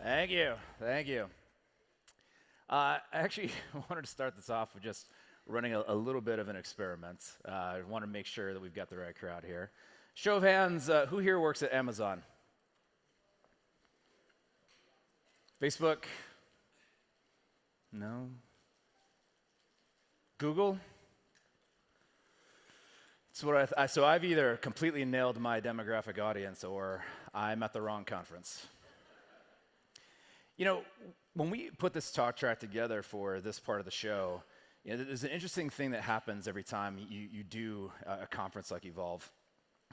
Thank you. Thank you. I actually wanted to start this off with just running a little bit of an experiment. I want to make sure that we've got the right crowd here. Show of hands, who here works at Amazon? Facebook? No. Google? So I've either completely nailed my demographic audience or I'm at the wrong conference. You know, when we put this talk track together for this part of the show, there's an interesting thing that happens every time you do a conference like Evolve.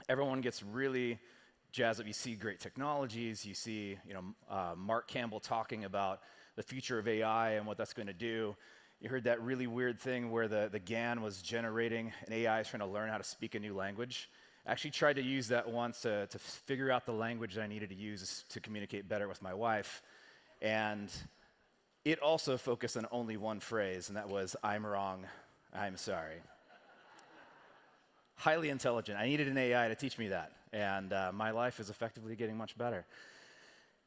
Everyone gets really jazzed up. You see great technologies. You see, Mark Campbell talking about the future of AI and what that's going to do. You heard that really weird thing where the GAN was generating an AI is trying to learn how to speak a new language. I actually tried to use that once to figure out the language that I needed to use to communicate better with my wife. And it also focused on only one phrase, and that was, "I'm wrong, I'm sorry." Highly intelligent. I needed an AI to teach me that, and my life is effectively getting much better.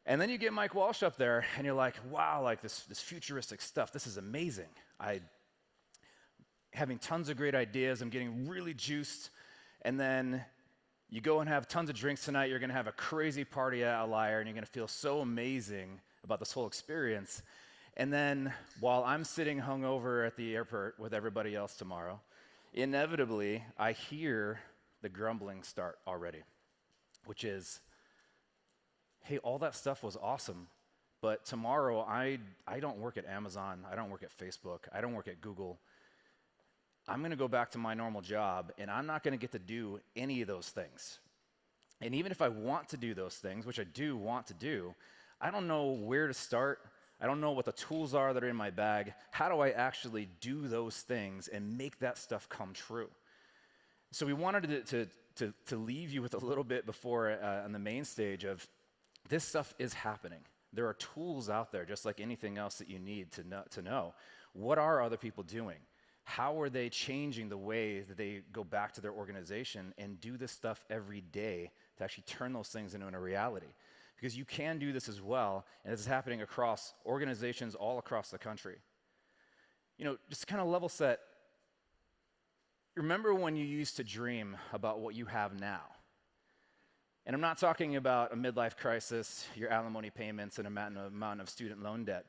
And then you get Mike Walsh up there, and you're like, wow, like this futuristic stuff, this is amazing. Having tons of great ideas, I'm getting really juiced, and then you go and have tons of drinks tonight, you're gonna have a crazy party at Outlier, and you're gonna feel so amazing about this whole experience. And then while I'm sitting hungover at the airport with everybody else tomorrow, inevitably I hear the grumbling start already, which is, hey, all that stuff was awesome, but tomorrow I don't work at Amazon, I don't work at Facebook, I don't work at Google. I'm gonna go back to my normal job, and I'm not gonna get to do any of those things. And even if I want to do those things, which I do want to do, I don't know where to start. I don't know what the tools are that are in my bag. How do I actually do those things and make that stuff come true? So we wanted to leave you with a little bit before on the main stage of this stuff is happening. There are tools out there, just like anything else that you need to know. What are other people doing? How are they changing the way that they go back to their organization and do this stuff every day to actually turn those things into a reality? Because you can do this as well, and this is happening across organizations all across the country. Just kind of level set. Remember when you used to dream about what you have now? And I'm not talking about a midlife crisis, your alimony payments, and amount of student loan debt.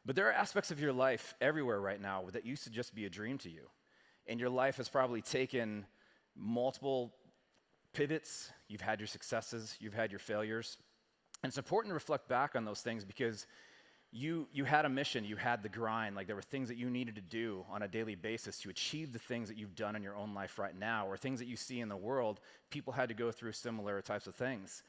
But there are aspects of your life everywhere right now that used to just be a dream to you. And your life has probably taken multiple pivots. You've had your successes, you've had your failures. And it's important to reflect back on those things because you had a mission, you had the grind, like there were things that you needed to do on a daily basis to achieve the things that you've done in your own life right now, or things that you see in the world. People had to go through similar types of things.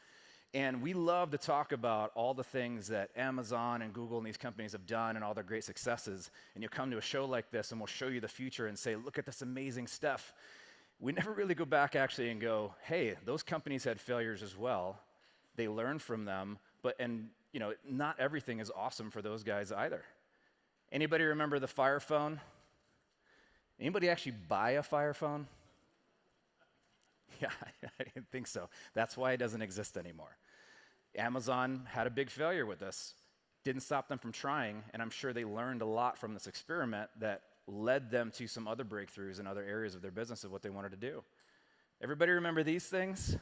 And we love to talk about all the things that Amazon and Google and these companies have done and all their great successes. And you'll come to a show like this and we'll show you the future and say, look at this amazing stuff. We never really go back actually and go, hey, those companies had failures as well. They learned from them, not everything is awesome for those guys either. Anybody remember the Fire Phone? Anybody actually buy a Fire Phone? Yeah, I didn't think so. That's why it doesn't exist anymore. Amazon had a big failure with this. Didn't stop them from trying, and I'm sure they learned a lot from this experiment that led them to some other breakthroughs in other areas of their business of what they wanted to do. Everybody remember these things?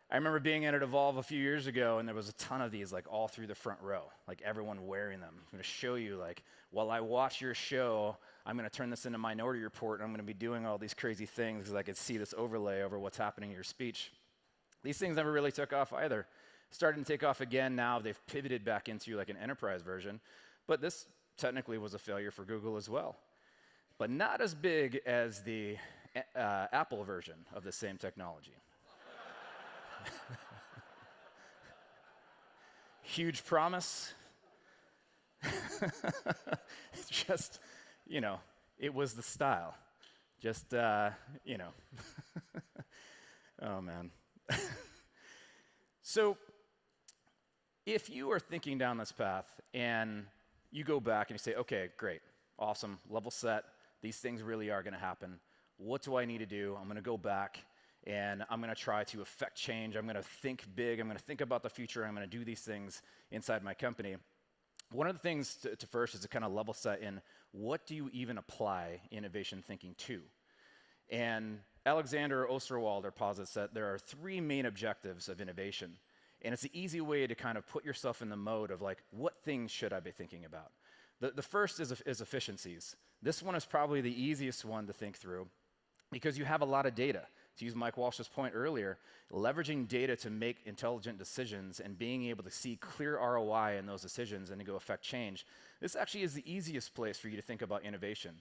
I remember being at Evolve a few years ago, and there was a ton of these, like all through the front row, like everyone wearing them. I'm going to show you, like, while I watch your show, I'm going to turn this into Minority Report, and I'm going to be doing all these crazy things because I could see this overlay over what's happening in your speech. These things never really took off either. Starting to take off again now. They've pivoted back into like an enterprise version, but this technically was a failure for Google as well, but not as big as the Apple version of the same technology. Huge promise. Just, it was the style. Just, Oh, man. So, if you are thinking down this path and you go back and you say, okay, great, awesome, level set, these things really are going to happen. What do I need to do? I'm going to go back and I'm going to try to affect change. I'm going to think big. I'm going to think about the future. I'm going to do these things inside my company. One of the things to first is to kind of level set in what do you even apply innovation thinking to? And Alexander Osterwalder posits that there are three main objectives of innovation. And it's an easy way to kind of put yourself in the mode of like, what things should I be thinking about? The first is efficiencies. This one is probably the easiest one to think through because you have a lot of data. To use Mike Walsh's point earlier, leveraging data to make intelligent decisions and being able to see clear ROI in those decisions and to go affect change, this actually is the easiest place for you to think about innovation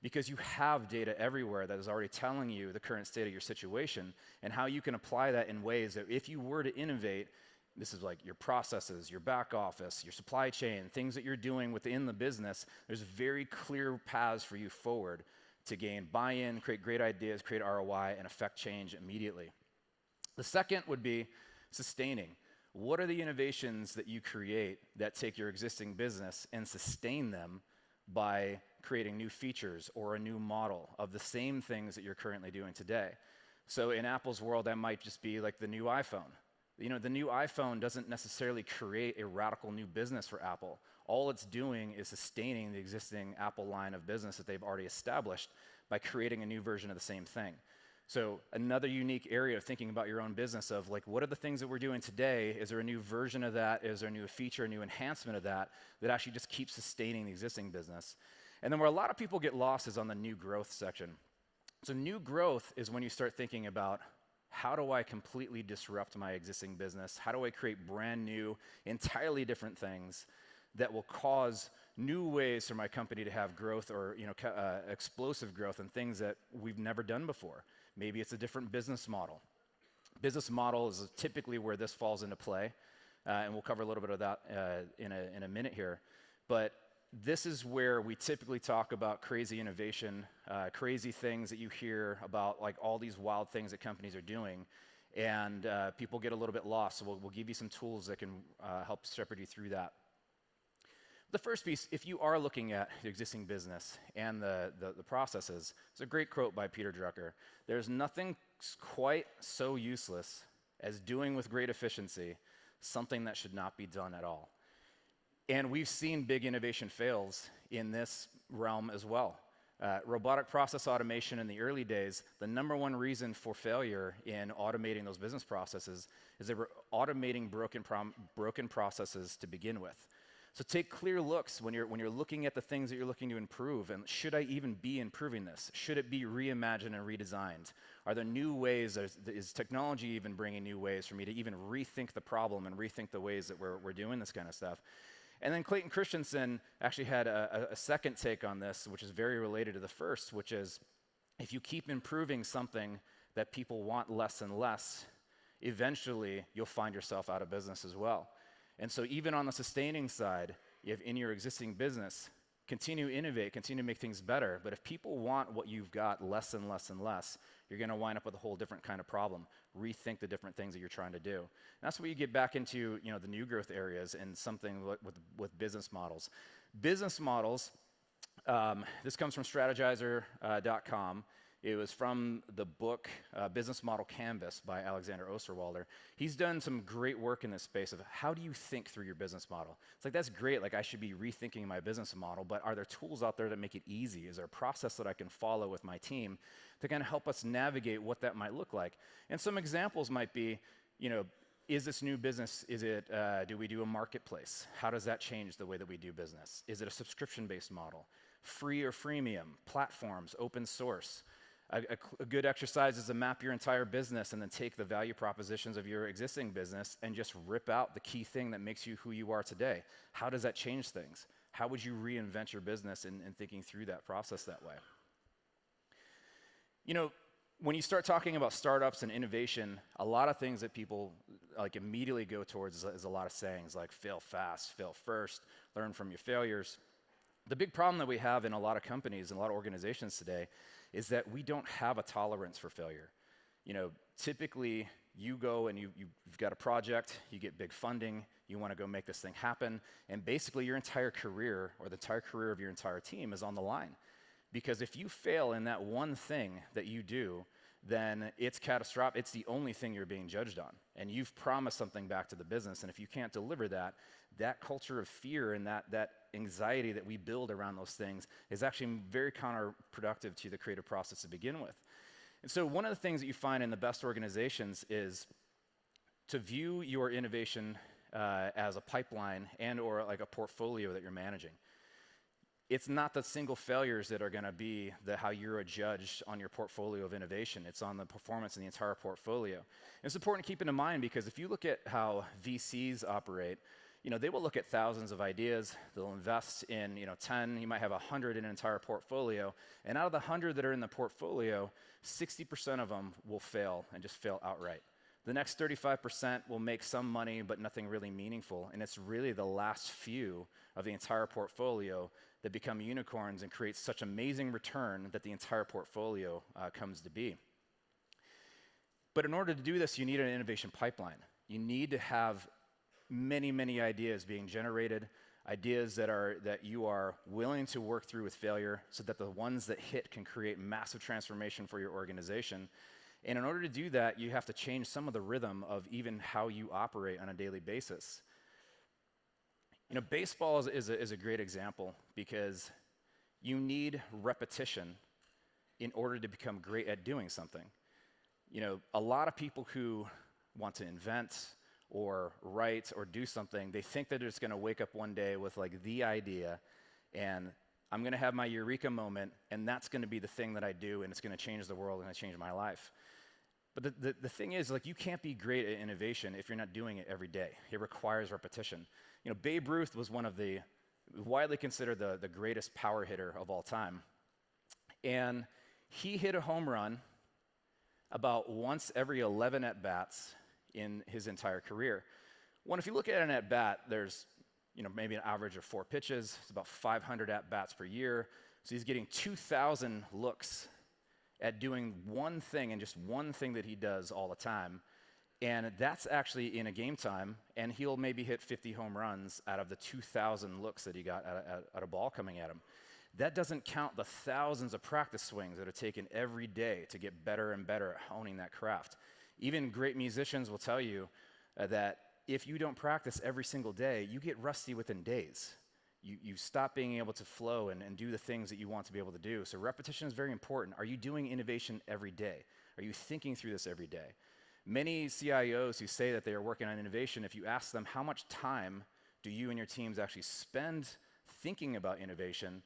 because you have data everywhere that is already telling you the current state of your situation and how you can apply that in ways that if you were to innovate, this is like your processes, your back office, your supply chain, things that you're doing within the business, there's very clear paths for you forward to gain buy-in, create great ideas, create ROI, and affect change immediately. The second would be sustaining. What are the innovations that you create that take your existing business and sustain them by creating new features or a new model of the same things that you're currently doing today? So in Apple's world, that might just be like the new iPhone. You know, the new iPhone doesn't necessarily create a radical new business for Apple. All it's doing is sustaining the existing Apple line of business that they've already established by creating a new version of the same thing. So another unique area of thinking about your own business of like, what are the things that we're doing today? Is there a new version of that? Is there a new feature, a new enhancement of that that actually just keeps sustaining the existing business? And then where a lot of people get lost is on the new growth section. So new growth is when you start thinking about how do I completely disrupt my existing business? How do I create brand new, entirely different things that will cause new ways for my company to have growth or explosive growth and things that we've never done before? Maybe it's a different business model. Business model is typically where this falls into play, and we'll cover a little bit of that in a minute here. But this is where we typically talk about crazy innovation, crazy things that you hear about, like all these wild things that companies are doing, and people get a little bit lost. So we'll give you some tools that can help shepherd you through that. The first piece, if you are looking at the existing business and the processes, it's a great quote by Peter Drucker. There's nothing quite so useless as doing with great efficiency something that should not be done at all. And we've seen big innovation fails in this realm as well. Robotic process automation in the early days, the number one reason for failure in automating those business processes is they were automating broken processes to begin with. So take clear looks when you're looking at the things that you're looking to improve, and should I even be improving this? Should it be reimagined and redesigned? Are there new ways, is technology even bringing new ways for me to even rethink the problem and rethink the ways that we're doing this kind of stuff? And then Clayton Christensen actually had a second take on this, which is very related to the first, which is if you keep improving something that people want less and less, eventually you'll find yourself out of business as well. And so even on the sustaining side, if in your existing business, continue to innovate, continue to make things better. But if people want what you've got less and less and less, you're going to wind up with a whole different kind of problem. Rethink the different things that you're trying to do. And that's where you get back into the new growth areas and something with business models. Business models, this comes from strategizer.com. It was from the book Business Model Canvas by Alexander Osterwalder. He's done some great work in this space of how do you think through your business model. It's like, that's great, like I should be rethinking my business model, but are there tools out there that make it easy? Is there a process that I can follow with my team to kind of help us navigate what that might look like? And some examples might be, is this new business, do we do a marketplace? How does that change the way that we do business? Is it a subscription-based model? Free or freemium, platforms, open source? A good exercise is to map your entire business and then take the value propositions of your existing business and just rip out the key thing that makes you who you are today. How does that change things? How would you reinvent your business in thinking through that process that way? When you start talking about startups and innovation, a lot of things that people immediately go towards is a lot of sayings like fail fast, fail first, learn from your failures. The big problem that we have in a lot of companies and a lot of organizations today is that we don't have a tolerance for failure. Typically you go and you've got a project, you get big funding, you want to go make this thing happen, and basically your entire career or the entire career of your entire team is on the line. Because if you fail in that one thing that you do, then it's catastrophic. It's the only thing you're being judged on. And you've promised something back to the business, and if you can't deliver that, that culture of fear and that anxiety that we build around those things is actually very counterproductive to the creative process to begin with. And so one of the things that you find in the best organizations is to view your innovation as a pipeline and or like a portfolio that you're managing. It's not the single failures that are going to be how you're judged on your portfolio of innovation. It's on the performance of the entire portfolio. And it's important to keep it in mind because if you look at how VCs operate, they will look at thousands of ideas. They'll invest in 10. You might have 100 in an entire portfolio. And out of the 100 that are in the portfolio, 60% of them will fail and just fail outright. The next 35% will make some money, but nothing really meaningful. And it's really the last few of the entire portfolio that become unicorns and create such amazing return that the entire portfolio comes to be. But in order to do this, you need an innovation pipeline. You need to have many, many ideas being generated, ideas that you are willing to work through with failure so that the ones that hit can create massive transformation for your organization. And in order to do that, you have to change some of the rhythm of even how you operate on a daily basis. Baseball is a great example because you need repetition in order to become great at doing something. A lot of people who want to invent or write or do something, they think that they're just going to wake up one day with like the idea and I'm going to have my eureka moment and that's going to be the thing that I do and it's going to change the world and it's going to change my life. But the thing is, like, you can't be great at innovation if you're not doing it every day. It requires repetition. Babe Ruth was one of the widely considered the greatest power hitter of all time. And he hit a home run about once every 11 at-bats in his entire career. Well, if you look at an at-bat, there's maybe an average of 4 pitches. It's about 500 at-bats per year. So he's getting 2,000 looks at doing one thing and just one thing that he does all the time. And that's actually in a game time, and he'll maybe hit 50 home runs out of the 2,000 looks that he got at a ball coming at him. That doesn't count the thousands of practice swings that are taken every day to get better and better at honing that craft. Even great musicians will tell you that if you don't practice every single day, you get rusty within days. You stop being able to flow and do the things that you want to be able to do. So repetition is very important. Are you doing innovation every day? Are you thinking through this every day? Many CIOs who say that they are working on innovation, if you ask them how much time do you and your teams actually spend thinking about innovation,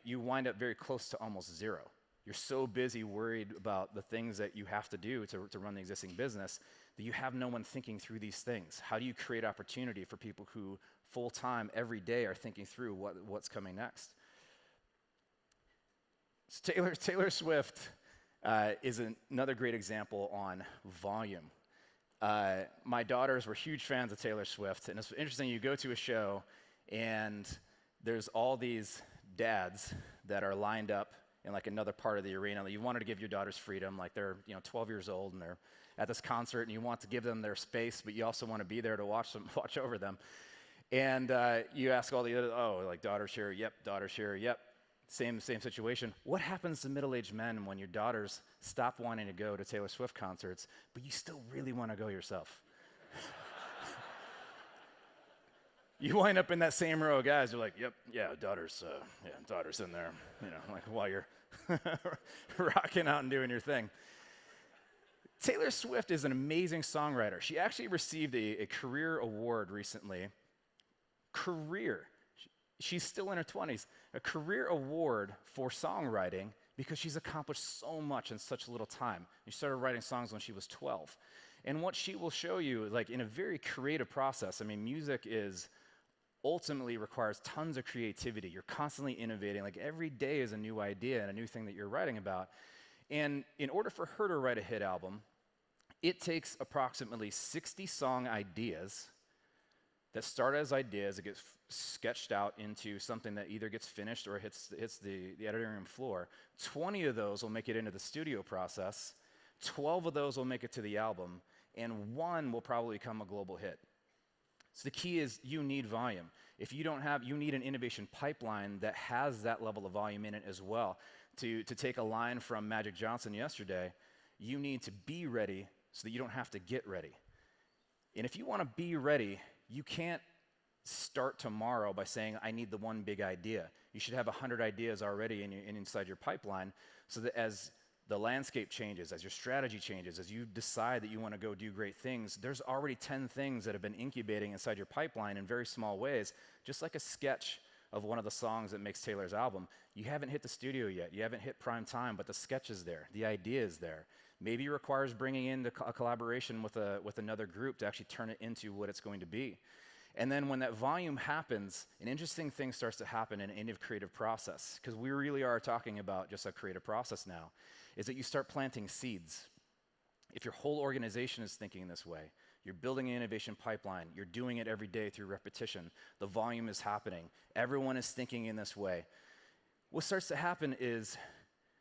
you wind up very close to almost zero. You're so busy worried about the things that you have to do to run the existing business that you have no one thinking through these things. How do you create opportunity for people who full-time every day are thinking through what's coming next? So Taylor Swift is another great example on volume. My daughters were huge fans of Taylor Swift, and it's interesting, you go to a show, and there's all these dads that are lined up in like another part of the arena. You wanted to give your daughters freedom, like they're 12 years old, and they're at this concert, and you want to give them their space, but you also want to be there to watch over them. And you ask all the other, like daughters here, yep, daughters here, yep. Same situation. What happens to middle-aged men when your daughters stop wanting to go to Taylor Swift concerts, but you still really want to go yourself? You wind up in that same row of guys. You're like, yep, yeah, daughter's in there. Like while you're rocking out and doing your thing. Taylor Swift is an amazing songwriter. She actually received a career award recently. She's still in her 20s. A career award for songwriting because she's accomplished so much in such little time. She started writing songs when she was 12. And what she will show you, like in a very creative process, music ultimately requires tons of creativity. You're constantly innovating. Like every day is a new idea and a new thing that you're writing about. And in order for her to write a hit album, it takes approximately 60 song ideas that start as ideas, it gets sketched out into something that either gets finished or hits the editing room floor. 20 of those will make it into the studio process, 12 of those will make it to the album, and 1 will probably become a global hit. So the key is you need volume. If you don't have, you need an innovation pipeline that has that level of volume in it as well To take a line from Magic Johnson yesterday, you need to be ready so that you don't have to get ready. And if you want to be ready, you can't start tomorrow by saying, I need the one big idea. You should have 100 ideas already inside your pipeline, so that as the landscape changes, as your strategy changes, as you decide that you want to go do great things, there's already 10 things that have been incubating inside your pipeline in very small ways, just like a sketch of one of the songs that makes Taylor's album. You haven't hit the studio yet, you haven't hit prime time, but the sketch is there, the idea is there. Maybe it requires bringing in a collaboration with another group to actually turn it into what it's going to be. And then when that volume happens, an interesting thing starts to happen in any creative process, because we really are talking about just a creative process now, is that you start planting seeds. If your whole organization is thinking this way, you're building an innovation pipeline, you're doing it every day through repetition, the volume is happening, everyone is thinking in this way, what starts to happen is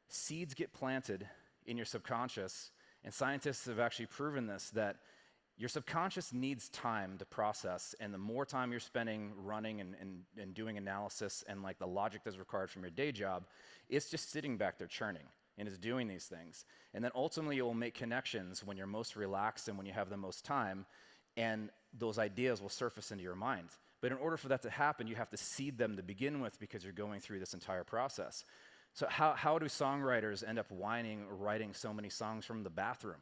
seeds get planted in your subconscious, and scientists have actually proven this, that your subconscious needs time to process, and the more time you're spending running and doing analysis and like the logic that's required from your day job, it's just sitting back there churning and is doing these things. And then ultimately it will make connections when you're most relaxed and when you have the most time, and those ideas will surface into your mind. But in order for that to happen, you have to seed them to begin with, because you're going through this entire process. So how do songwriters end up whining or writing so many songs from the bathroom?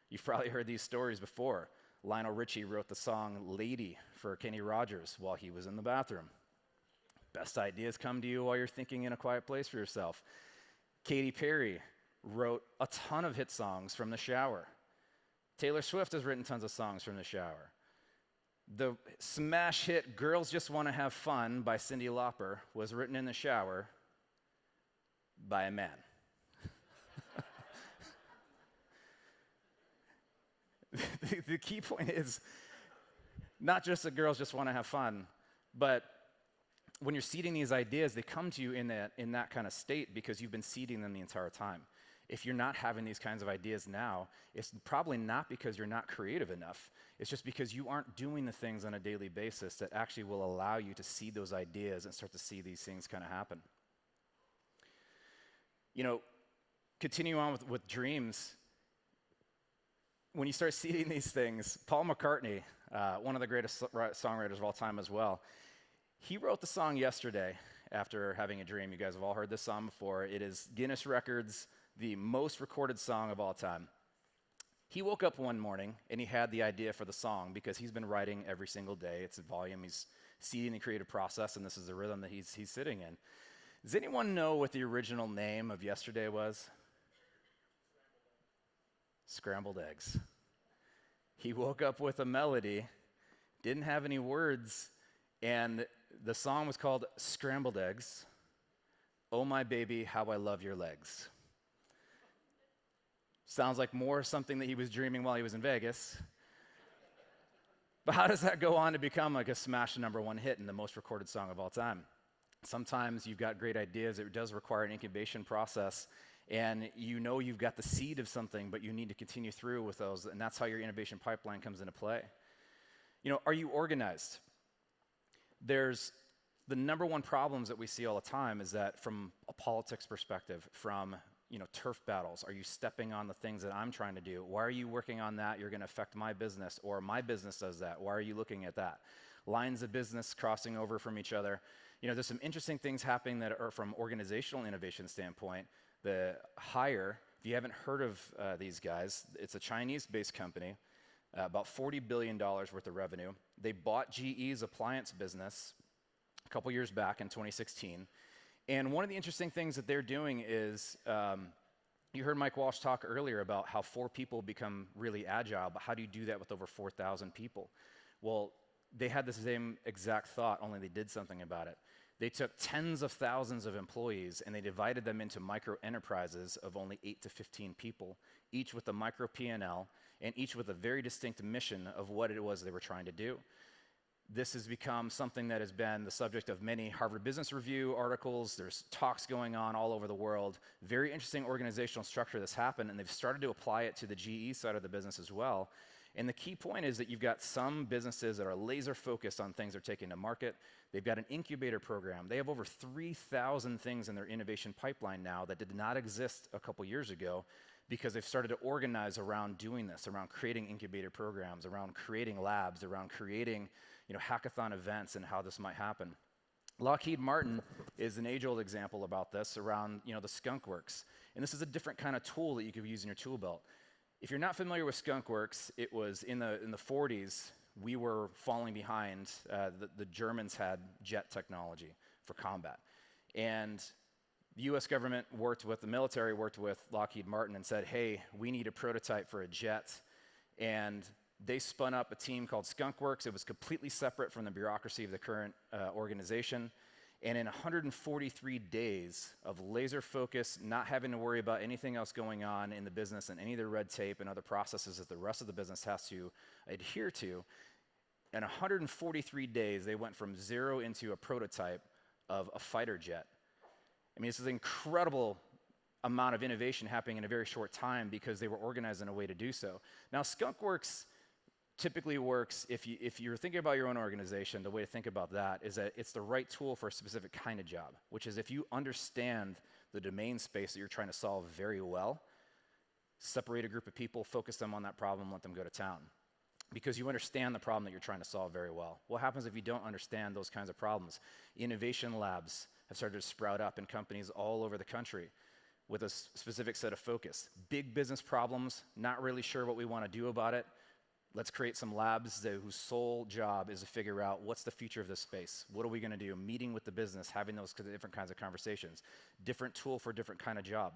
You've probably heard these stories before. Lionel Richie wrote the song Lady for Kenny Rogers while he was in the bathroom. Best ideas come to you while you're thinking in a quiet place for yourself. Katy Perry wrote a ton of hit songs from the shower. Taylor Swift has written tons of songs from the shower. The smash hit Girls Just Want to Have Fun by Cyndi Lauper was written in the shower by a man. The key point is not just that girls just want to have fun, but when you're seeding these ideas, they come to you in that kind of state because you've been seeding them the entire time. If you're not having these kinds of ideas now, it's probably not because you're not creative enough. It's just because you aren't doing the things on a daily basis that actually will allow you to seed those ideas and start to see these things kind of happen. You know, continue on with dreams. When you start seeding these things, Paul McCartney, one of the greatest songwriters of all time as well, he wrote the song Yesterday after having a dream. You guys have all heard this song before. It is Guinness Records, the most recorded song of all time. He woke up one morning and he had the idea for the song because he's been writing every single day. It's a volume, he's seeding the creative process, and this is the rhythm that he's sitting in. Does anyone know what the original name of Yesterday was? Scrambled Eggs. He woke up with a melody, didn't have any words, and the song was called Scrambled Eggs. Oh my baby, how I love your legs. Sounds like more something that he was dreaming while he was in Vegas. But how does that go on to become like a smash #1 hit and the most recorded song of all time? Sometimes you've got great ideas. It does require an incubation process. And you know you've got the seed of something, but you need to continue through with those, and that's how your innovation pipeline comes into play. You know, are you organized? There's the #1 problems that we see all the time is that from a politics perspective, from turf battles, are you stepping on the things that I'm trying to do? Why are you working on that? You're going to affect my business, or my business does that. Why are you looking at that? Lines of business crossing over from each other. You know, there's some interesting things happening that are from organizational innovation standpoint. The Hire, if you haven't heard of these guys, it's a Chinese-based company, about $40 billion worth of revenue. They bought GE's appliance business a couple years back in 2016. And one of the interesting things that they're doing is, you heard Mike Walsh talk earlier about how 4 people become really agile, but how do you do that with over 4,000 people? Well, they had the same exact thought, only they did something about it. They took tens of thousands of employees and they divided them into micro enterprises of only 8 to 15 people, each with a micro P&L and each with a very distinct mission of what it was they were trying to do. This has become something that has been the subject of many Harvard Business Review articles. There's talks going on all over the world. Very interesting organizational structure that's happened, and they've started to apply it to the GE side of the business as well. And the key point is that you've got some businesses that are laser focused on things they're taking to market. They've got an incubator program. They have over 3,000 things in their innovation pipeline now that did not exist a couple years ago, because they've started to organize around doing this, around creating incubator programs, around creating labs, around creating hackathon events and how this might happen. Lockheed Martin is an age-old example about this around the Skunk Works. And this is a different kind of tool that you could use in your tool belt. If you're not familiar with Skunk Works, it was in the 40s, we were falling behind. The Germans had jet technology for combat. And the US government the military worked with Lockheed Martin and said, hey, we need a prototype for a jet. And they spun up a team called Skunk Works. It was completely separate from the bureaucracy of the current organization. And in 143 days of laser focus, not having to worry about anything else going on in the business and any of the red tape and other processes that the rest of the business has to adhere to, in 143 days, they went from zero into a prototype of a fighter jet. I mean, this is an incredible amount of innovation happening in a very short time because they were organized in a way to do so. Now, Skunk Works typically works, if you're thinking about your own organization, the way to think about that is that it's the right tool for a specific kind of job, which is if you understand the domain space that you're trying to solve very well, separate a group of people, focus them on that problem, let them go to town. Because you understand the problem that you're trying to solve very well. What happens if you don't understand those kinds of problems? Innovation labs have started to sprout up in companies all over the country with a specific set of focus. Big business problems, not really sure what we want to do about it. Let's create some labs whose sole job is to figure out what's the future of this space. What are we going to do? Meeting with the business, having those different kinds of conversations. Different tool for a different kind of job.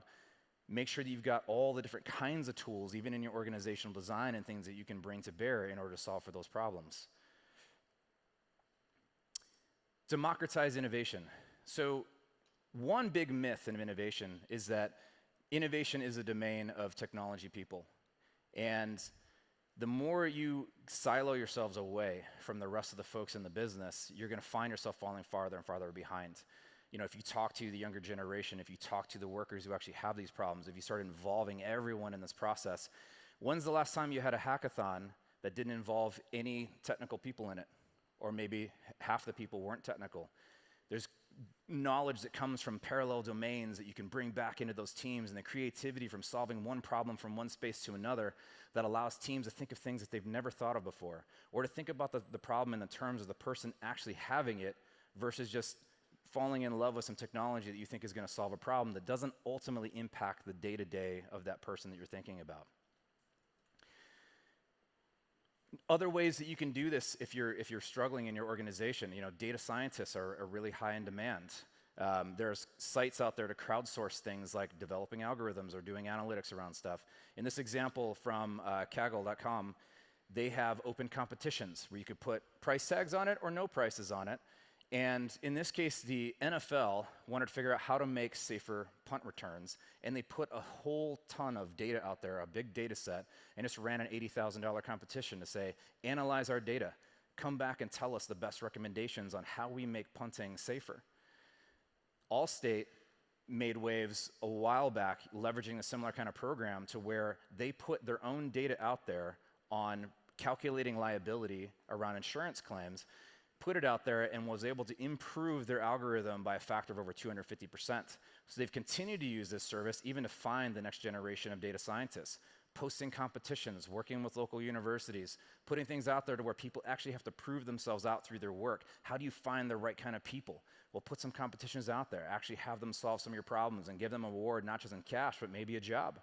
Make sure that you've got all the different kinds of tools, even in your organizational design, and things that you can bring to bear in order to solve for those problems. Democratize innovation. So one big myth in innovation is that innovation is a domain of technology people. And the more you silo yourselves away from the rest of the folks in the business, you're going to find yourself falling farther and farther behind. If you talk to the younger generation, if you talk to the workers who actually have these problems, if you start involving everyone in this process, when's the last time you had a hackathon that didn't involve any technical people in it? Or maybe half the people weren't technical. There's knowledge that comes from parallel domains that you can bring back into those teams, and the creativity from solving one problem from one space to another that allows teams to think of things that they've never thought of before, or to think about the problem in the terms of the person actually having it versus just falling in love with some technology that you think is going to solve a problem that doesn't ultimately impact the day-to-day of that person that you're thinking about. Other ways that you can do this if you're struggling in your organization, data scientists are really high in demand. There's sites out there to crowdsource things like developing algorithms or doing analytics around stuff. In this example from Kaggle.com, they have open competitions where you could put price tags on it or no prices on it. And in this case, the NFL wanted to figure out how to make safer punt returns, and they put a whole ton of data out there, a big data set, and just ran an $80,000 competition to say, analyze our data, come back and tell us the best recommendations on how we make punting safer. Allstate made waves a while back leveraging a similar kind of program to where they put their own data out there on calculating liability around insurance claims, put it out there, and was able to improve their algorithm by a factor of over 250%. So they've continued to use this service even to find the next generation of data scientists, posting competitions, working with local universities, putting things out there to where people actually have to prove themselves out through their work. How do you find the right kind of people? Well, put some competitions out there, actually have them solve some of your problems and give them an award, not just in cash, but maybe a job.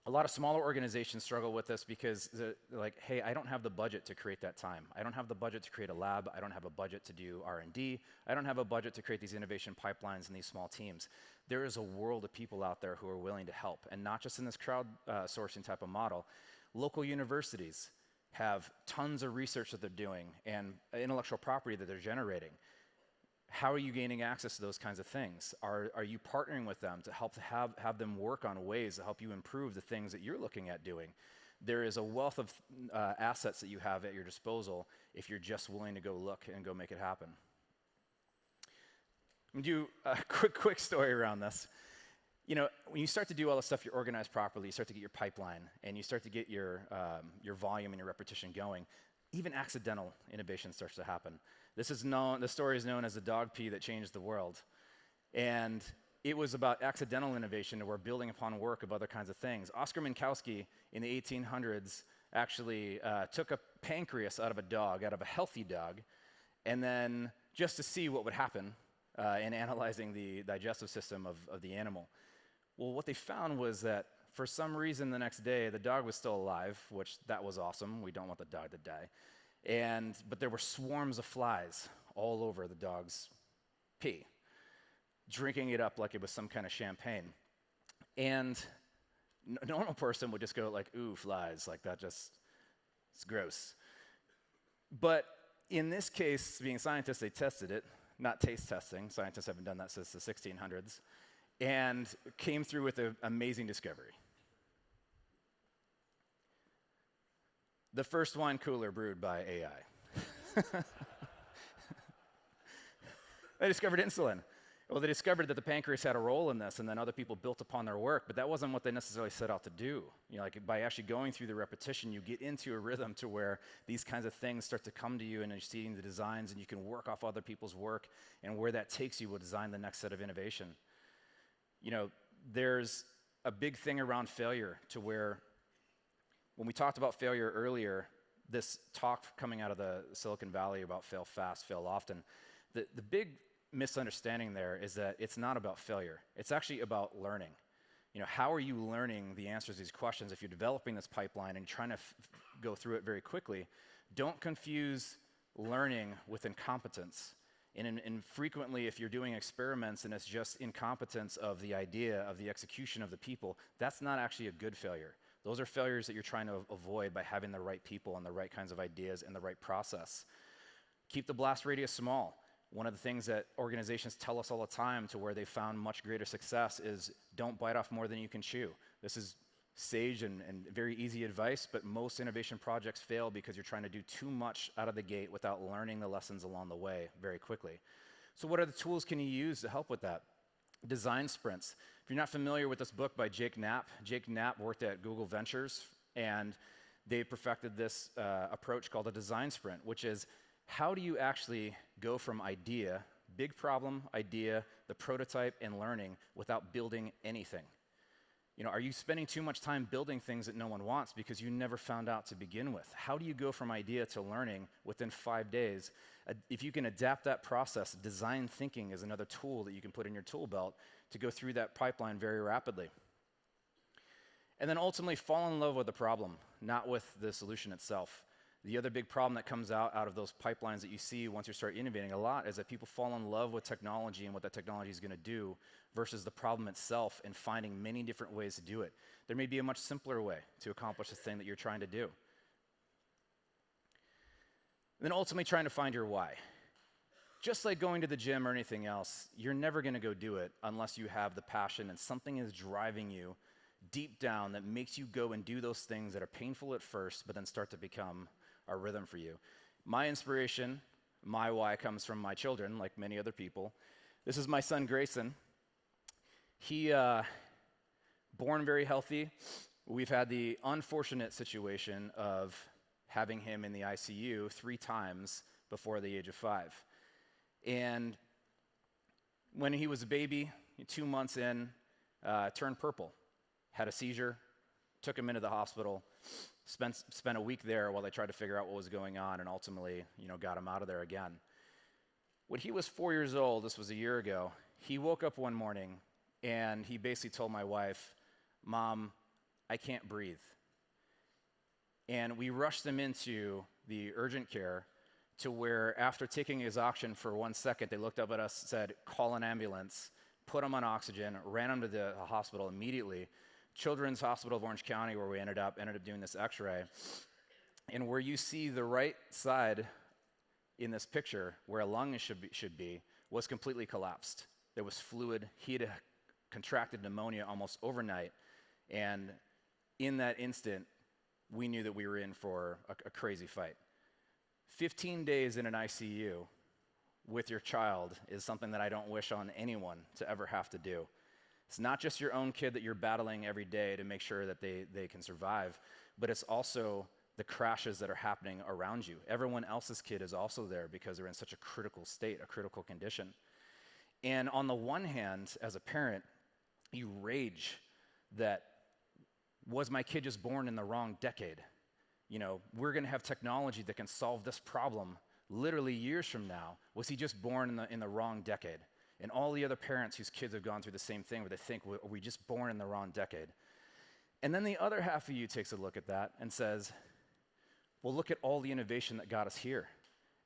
A lot of smaller organizations struggle with this because they're like, hey, I don't have the budget to create that time. I don't have the budget to create a lab. I don't have a budget to do R&D. I don't have a budget to create these innovation pipelines in these small teams. There is a world of people out there who are willing to help, and not just in this crowdsourcing type of model. Local universities have tons of research that they're doing and intellectual property that they're generating. How are you gaining access to those kinds of things? Are you partnering with them to help to have them work on ways to help you improve the things that you're looking at doing? There is a wealth of assets that you have at your disposal if you're just willing to go look and go make it happen. I'm going to do a quick story around this. When you start to do all this stuff, you're organized properly, you start to get your pipeline, and you start to get your volume and your repetition going, even accidental innovation starts to happen. The story is known as the dog pee that changed the world. And it was about accidental innovation where building upon work of other kinds of things. Oscar Minkowski in the 1800s actually took a pancreas out of a dog, out of a healthy dog, and then just to see what would happen in analyzing the digestive system of the animal. Well, what they found was that for some reason the next day, the dog was still alive, which that was awesome. We don't want the dog to die. But there were swarms of flies all over the dog's pee, drinking it up like it was some kind of champagne. And a normal person would just go like, ooh, flies, like that it's gross. But in this case, being scientists, they tested it, not taste testing. Scientists haven't done that since the 1600s. And came through with an amazing discovery. The first wine cooler brewed by AI. They discovered insulin. Well, they discovered that the pancreas had a role in this, and then other people built upon their work, but that wasn't what they necessarily set out to do. By actually going through the repetition, you get into a rhythm to where these kinds of things start to come to you, and you're seeing the designs, and you can work off other people's work, and where that takes you will design the next set of innovation. There's a big thing around failure to where, when we talked about failure earlier, this talk coming out of the Silicon Valley about fail fast, fail often, the big misunderstanding there is that it's not about failure. It's actually about learning. How are you learning the answers to these questions? If you're developing this pipeline and trying to go through it very quickly, don't confuse learning with incompetence. And frequently, if you're doing experiments and it's just incompetence of the idea, of the execution of the people, that's not actually a good failure. Those are failures that you're trying to avoid by having the right people and the right kinds of ideas and the right process. Keep the blast radius small. One of the things that organizations tell us all the time to where they found much greater success is don't bite off more than you can chew. This is sage and very easy advice, but most innovation projects fail because you're trying to do too much out of the gate without learning the lessons along the way very quickly. So what are the tools can you use to help with that? Design sprints. If you're not familiar with this book by Jake Knapp worked at Google Ventures, and they perfected this approach called a design sprint, which is how do you actually go from idea, big problem, idea, the prototype, and learning without building anything? Are you spending too much time building things that no one wants because you never found out to begin with? How do you go from idea to learning within 5 days? If you can adapt that process, design thinking is another tool that you can put in your tool belt to go through that pipeline very rapidly. And then ultimately fall in love with the problem, not with the solution itself. The other big problem that comes out of those pipelines that you see once you start innovating a lot is that people fall in love with technology and what that technology is going to do versus the problem itself and finding many different ways to do it. There may be a much simpler way to accomplish the thing that you're trying to do. Then ultimately trying to find your why. Just like going to the gym or anything else, you're never going to go do it unless you have the passion and something is driving you deep down that makes you go and do those things that are painful at first, but then start to become a rhythm for you. My inspiration, my why comes from my children, like many other people. This is my son, Grayson. He, born very healthy. We've had the unfortunate situation of having him in the ICU 3 times before the age of 5. And when he was a baby, 2 months in, turned purple, had a seizure, took him into the hospital, spent a week there while they tried to figure out what was going on, and ultimately, got him out of there again. When he was 4 years old, this was a year ago, he woke up one morning and he basically told my wife, "Mom, I can't breathe." And we rushed him into the urgent care to where after taking his oxygen for 1 second, they looked up at us, said, "Call an ambulance," put him on oxygen, ran him to the hospital immediately. Children's Hospital of Orange County, where we ended up doing this x-ray. And where you see the right side in this picture, where a lung should be, was completely collapsed. There was fluid. He had contracted pneumonia almost overnight. And in that instant, we knew that we were in for a crazy fight. 15 days in an ICU with your child is something that I don't wish on anyone to ever have to do. It's not just your own kid that you're battling every day to make sure that they can survive, but it's also the crashes that are happening around you. Everyone else's kid is also there because they're in such a critical state, a critical condition. And on the one hand, as a parent, you rage that, was my kid just born in the wrong decade? You know, we're gonna have technology that can solve this problem literally years from now. Was he just born in the wrong decade? And all the other parents whose kids have gone through the same thing where they think, are we just born in the wrong decade? And then the other half of you takes a look at that and says, well, look at all the innovation that got us here.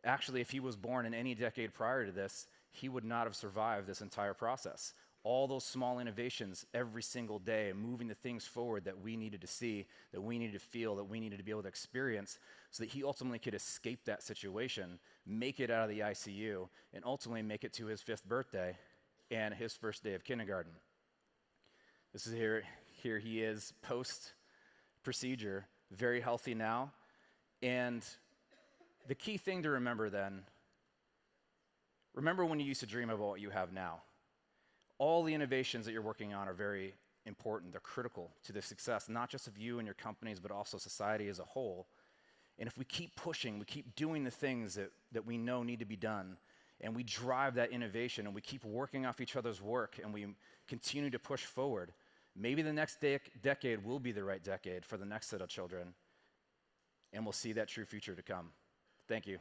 Actually, if he was born in any decade prior to this, he would not have survived this entire process. All those small innovations every single day, moving the things forward that we needed to see, that we needed to feel, that we needed to be able to experience, so that he ultimately could escape that situation, make it out of the ICU, and ultimately make it to his 5th birthday and his first day of kindergarten. This is here he is post-procedure, very healthy now. And the key thing to remember then, remember when you used to dream about what you have now. All the innovations that you're working on are very important. They're critical to the success, not just of you and your companies, but also society as a whole. And if we keep pushing, we keep doing the things that we know need to be done, and we drive that innovation, and we keep working off each other's work, and we continue to push forward, maybe the next decade will be the right decade for the next set of children, and we'll see that true future to come. Thank you.